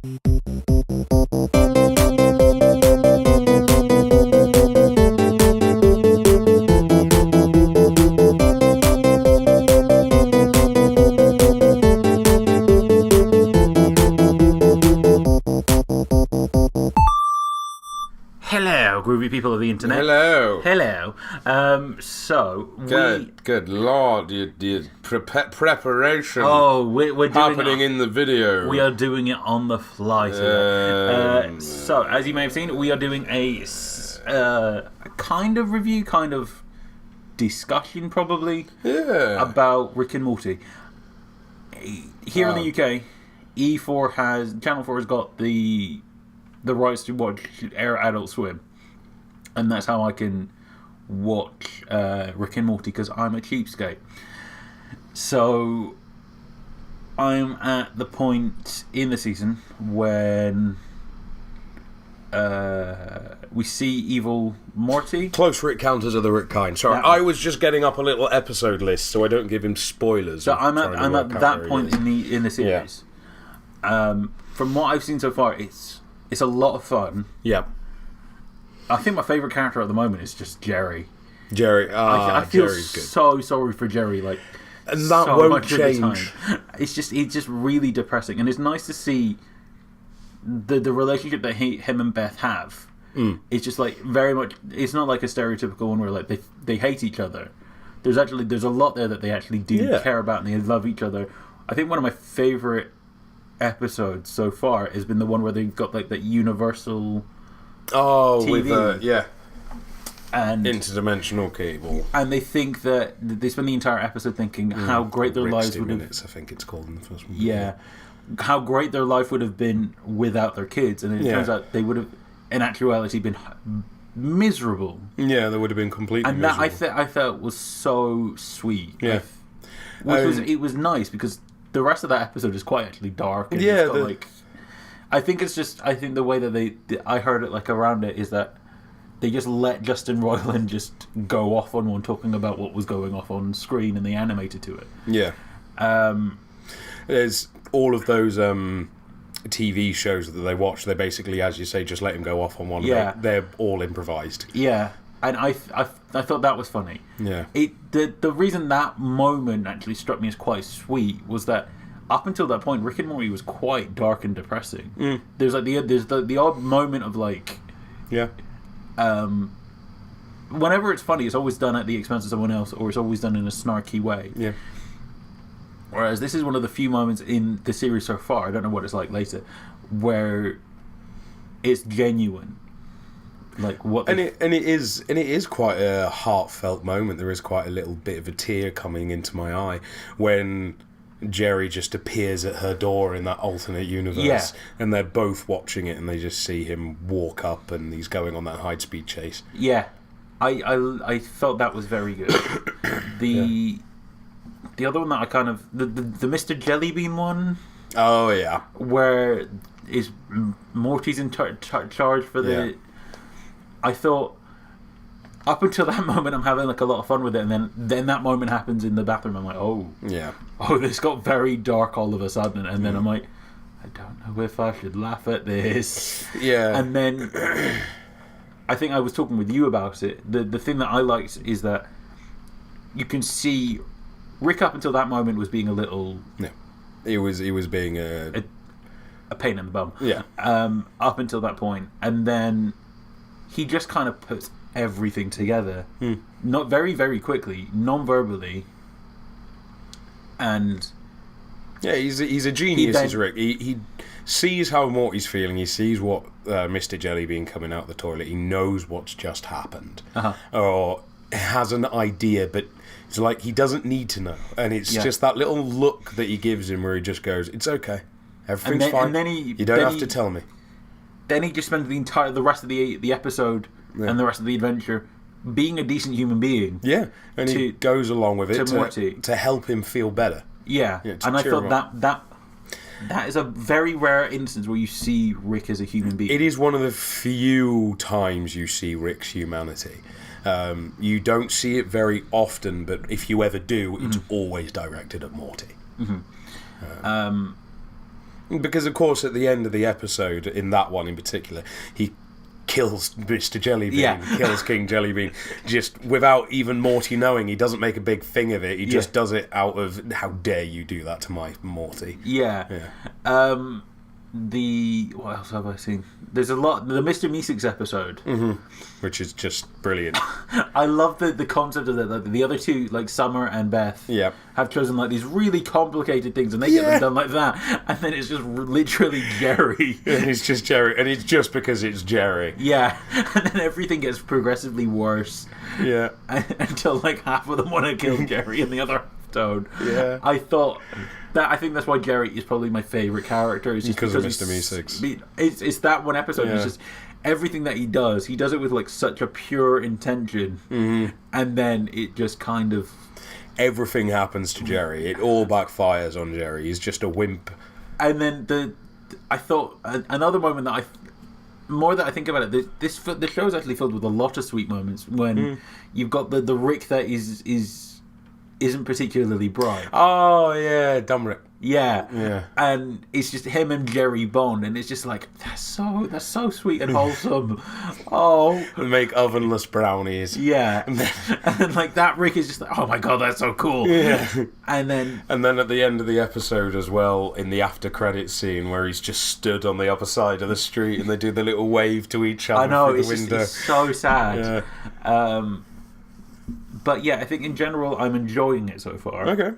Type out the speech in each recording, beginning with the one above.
Hello, groovy people of the internet. Hello. Hello. Good Lord, your preparation. Oh, we're doing happening in the video. We are doing it on the fly today. So, as you may have seen, we are doing a kind of review, kind of discussion, probably. Yeah. About Rick and Morty. Here in the UK, Channel 4 has got the rights to watch Adult Swim, and that's how I can watch Rick and Morty, because I'm a cheapskate. So I'm at the point in the season when we see evil Morty. Close Rick counters of the Rick kind. Sorry, I was just getting up a little episode list so I don't give him spoilers. So I'm at that point in the series. Yeah. From what I've seen so far, it's a lot of fun. Yeah. I think my favourite character at the moment is just Jerry. I feel Jerry's good. So sorry for Jerry. Like, and that so won't much change. Of the time. It's just really depressing, and it's nice to see the relationship that him and Beth have. It's just like very much. It's not like a stereotypical one where like they hate each other. There's a lot there that they actually do care about, and they love each other. I think one of my favourite episodes so far has been the one where they've got like that universal TV. And interdimensional cable, and they think that they spend the entire episode thinking how great their lives would have. I think it's called in the first one. Yeah, how great their life would have been without their kids, and it turns out they would have, in actuality, been miserable. Yeah, they would have been completely miserable. And that I felt was so sweet. Yeah, it was nice because the rest of that episode is quite actually dark. And I think the way that I heard it like around it is that they just let Justin Roiland just go off on one talking about what was going off on screen, and they animated to it. Yeah. There's all of those TV shows that they watch. They basically, as you say, just let him go off on one. Yeah. They're all improvised. Yeah. And I thought that was funny. Yeah. The reason that moment actually struck me as quite sweet was that up until that point, Rick and Morty was quite dark and depressing. There's like the odd moment of like, whenever it's funny, it's always done at the expense of someone else, or it's always done in a snarky way. Yeah. Whereas this is one of the few moments in the series so far, I don't know what it's like later, where it's genuine. Like what, and it is quite a heartfelt moment. There is quite a little bit of a tear coming into my eye when Jerry just appears at her door in that alternate universe, and they're both watching it, and they just see him walk up, and he's going on that high-speed chase. Yeah, I felt that was very good. The other one that I kind of the Mr. Jellybean one. Oh yeah, where is Morty's in charge for the. Yeah. I thought up until that moment I'm having like a lot of fun with it, and then that moment happens in the bathroom. I'm like, this got very dark all of a sudden, and then I'm like, I don't know if I should laugh at this. Yeah. And then I think I was talking with you about it. The thing that I liked is that you can see Rick up until that moment was being a little. Yeah. He was being a pain in the bum. Yeah. Up until that point, and then he just kind of puts everything together, not very, very quickly, non-verbally, and he's a genius. He's Rick. He sees how Morty's feeling. He sees what Mr. Jellybean coming out the toilet. He knows what's just happened, or has an idea, but it's like he doesn't need to know. And it's just that little look that he gives him, where he just goes, "It's okay, everything's fine. And then you don't have to tell me." Then he just spends the rest of the episode and the rest of the adventure being a decent human being. Yeah, and he goes along with it Morty to help him feel better. Yeah, and I thought that is a very rare instance where you see Rick as a human being. It is one of the few times you see Rick's humanity. You don't see it very often, but if you ever do, it's always directed at Morty. Because, of course, at the end of the episode, in that one in particular, he kills Mr. Jellybean, kills King Jellybean, just without even Morty knowing. He doesn't make a big thing of it. He just does it out of, how dare you do that to my Morty. Yeah. What else have I seen? There's a lot. The Mr. Meeseeks episode, which is just brilliant. I love the concept of that. Like, the other two, like Summer and Beth, have chosen like these really complicated things, and they get them done like that. And then it's just literally Jerry. And it's just Jerry, and it's just because it's Jerry. Yeah, and then everything gets progressively worse. Yeah, until like half of them want to kill Jerry, and the other half don't. Yeah, I think that's why Jerry is probably my favourite character. Is because of Mr. Meeseeks. It's that one episode. It's just everything that he does it with like such a pure intention, and then it just kind of everything happens to Jerry. It all backfires on Jerry. He's just a wimp. And then I thought another moment that more that I think about it, the show is actually filled with a lot of sweet moments when you've got the Rick that isn't particularly bright. Oh yeah, dumb Rick. Yeah, and it's just him and Jerry Bond, and it's just like that's so sweet and wholesome. Oh, make ovenless brownies. Yeah, and then like that Rick is just like, oh my god, that's so cool. Yeah, and then at the end of the episode as well, in the after credits scene where he's just stood on the other side of the street and they do the little wave to each other. I know, through the window. It's so sad. Yeah. But yeah, I think in general I'm enjoying it so far. Okay.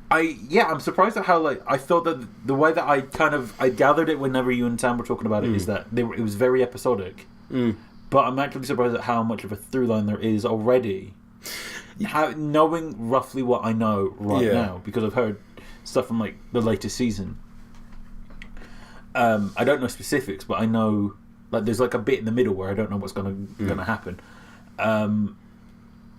I'm surprised at how I thought that the way that I gathered it whenever you and Sam were talking about it is that it was very episodic. But I'm actually surprised at how much of a through line there is already. Knowing roughly what I know now, because I've heard stuff from like the latest season. I don't know specifics, but I know like there's like a bit in the middle where I don't know what's gonna happen.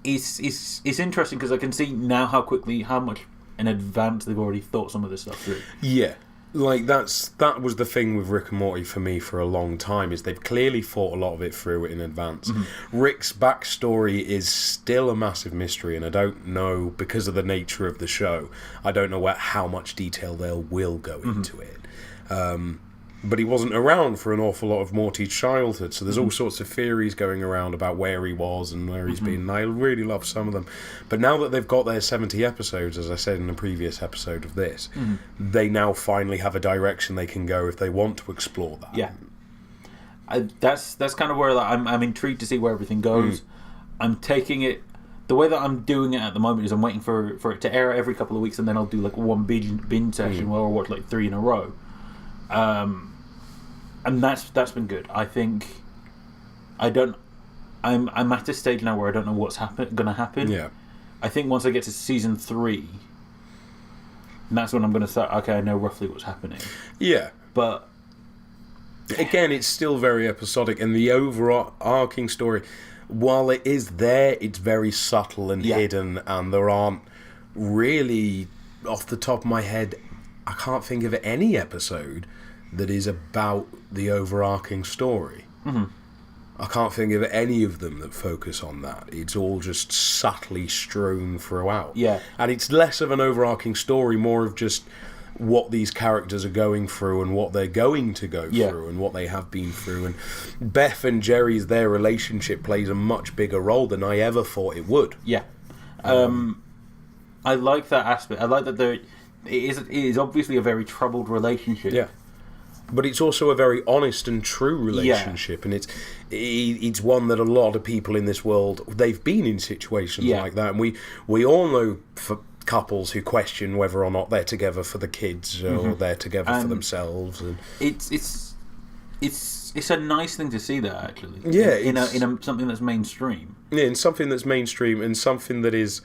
It's interesting because I can see now how much in advance they've already thought some of this stuff through. Yeah, like that was the thing with Rick and Morty for me for a long time, is they've clearly thought a lot of it through in advance. Rick's backstory is still a massive mystery, and I don't know, because of the nature of the show, I don't know how much detail they will go into it. But he wasn't around for an awful lot of Morty's childhood, so there's all sorts of theories going around about where he was and where he's been, and I really love some of them. But now that they've got their 70 episodes, as I said in the previous episode of this, they now finally have a direction they can go if they want to explore that. Yeah. That's kind of where I'm intrigued to see where everything goes. I'm taking it... The way that I'm doing it at the moment is I'm waiting for it to air every couple of weeks, and then I'll do like one binge session where I'll watch like 3 in a row. And that's been good. I think I'm at a stage now where I don't know what's gonna happen. Yeah. I think once I get to season 3, that's when I'm gonna start. Okay, I know roughly what's happening. Yeah, but again, it's still very episodic, and the overarching story, while it is there, it's very subtle and hidden, and there aren't really, off the top of my head, I can't think of any episode that is about the overarching story. I can't think of any of them that focus on that. It's all just subtly strewn throughout. Yeah. And it's less of an overarching story, more of just what these characters are going through and what they're going to go through and what they have been through. And Beth and Jerry's, their relationship plays a much bigger role than I ever thought it would. Yeah. I like that aspect. I like that it is obviously a very troubled relationship. Yeah. But it's also a very honest and true relationship, and it's one that a lot of people in this world, they've been in situations like that, and we all know for couples who question whether or not they're together for the kids or they're together for themselves, and it's a nice thing to see that actually. Yeah, in something that's mainstream. Yeah, in something that's mainstream and something that is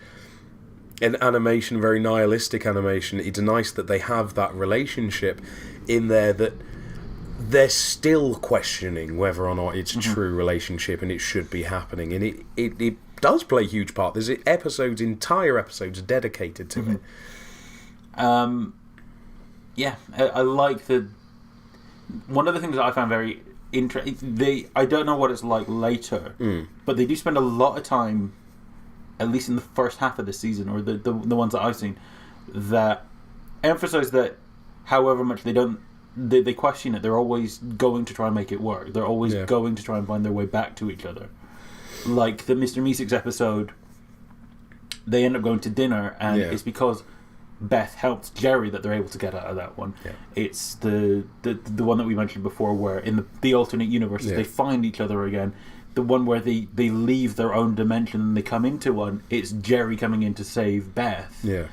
an animation, very nihilistic animation. It's nice that they have that relationship in there, that they're still questioning whether or not it's a true relationship and it should be happening, and it does play a huge part. There's entire episodes dedicated to it. I like one of the things that I found very interesting, I don't know what it's like later, but they do spend a lot of time, at least in the first half of the season, or the ones that I've seen, that emphasize that however much they question it, they're always going to try and make it work. They're always going to try and find their way back to each other. Like the Mr. Meeseeks episode, they end up going to dinner, and it's because Beth helped Jerry that they're able to get out of that one. Yeah. It's the one that we mentioned before, where in the alternate universes they find each other again. The one where they leave their own dimension and they come into one, it's Jerry coming in to save Beth. Yeah.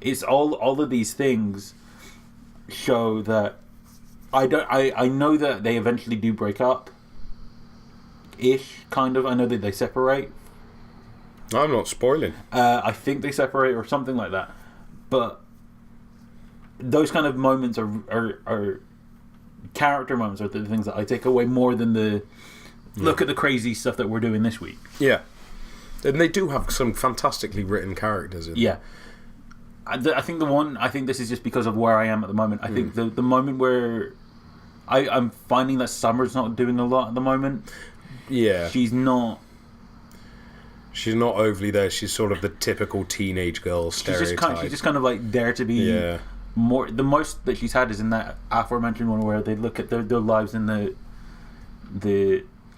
It's all of these things show that I know that they eventually do break up. Ish, kind of. I know that they separate. I'm not spoiling. I think they separate or something like that. But those kind of moments are character moments, are the things that I take away more than the look at the crazy stuff that we're doing this week. Yeah. And they do have some fantastically written characters in there. I think this is just because of where I am at the moment. I think the moment where I'm finding that Summer's not doing a lot at the moment. Yeah. She's not overly there. She's sort of the typical teenage girl stereotype. She's just kind of like there to be more. The most that she's had is in that aforementioned one where they look at their lives in the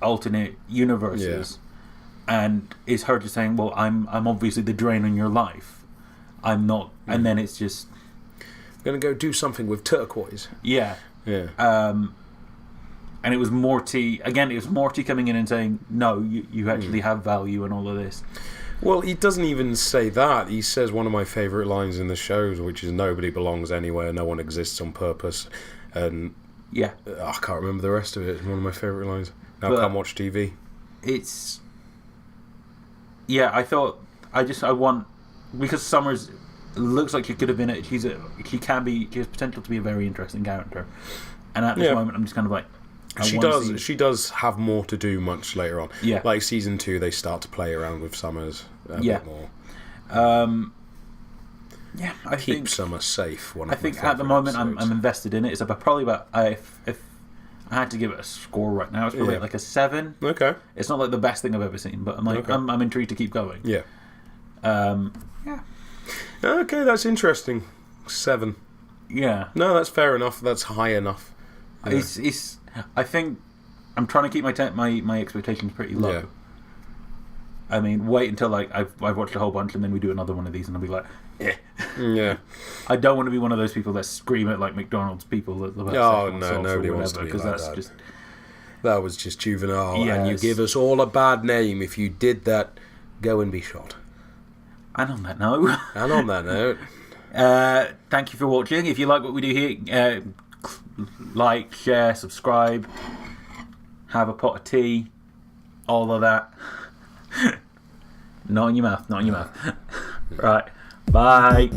alternate universes, and it's her just saying, "Well, I'm obviously the drain on your life. I'm not," and then it's just I'm gonna go do something with turquoise. Yeah. And it was Morty again. It was Morty coming in and saying, "No, you actually have value and all of this." Well, he doesn't even say that. He says one of my favourite lines in the shows, which is "Nobody belongs anywhere. No one exists on purpose." And I can't remember the rest of it. It's one of my favourite lines. Now come watch TV. It's I thought I want, because Summers looks like she could have been she has potential to be a very interesting character, and at this moment I'm just kind of like. She does have more to do much later on. Yeah. Like season 2, they start to play around with Summers a bit more. I think Summer safe. I think at the moment I'm invested in it. It's probably about if I had to give it a score right now, it's probably like a 7. Okay. It's not like the best thing I've ever seen, but I'm like I'm intrigued to keep going. Yeah. Okay, that's interesting. 7. Yeah. No, that's fair enough. That's high enough. Yeah. It's. I think I'm trying to keep my expectations pretty low. Yeah. I mean, wait until like I've watched a whole bunch, and then we do another one of these, and I'll be like, Yeah. I don't want to be one of those people that scream at like McDonald's people about nobody wants to be because like that's that. Just that was just juvenile, and you give us all a bad name if you did that. Go and be shot. And on that note, thank you for watching. If you like what we do here, like, share, subscribe, have a pot of tea, all of that. Not in your mouth. Right. Bye.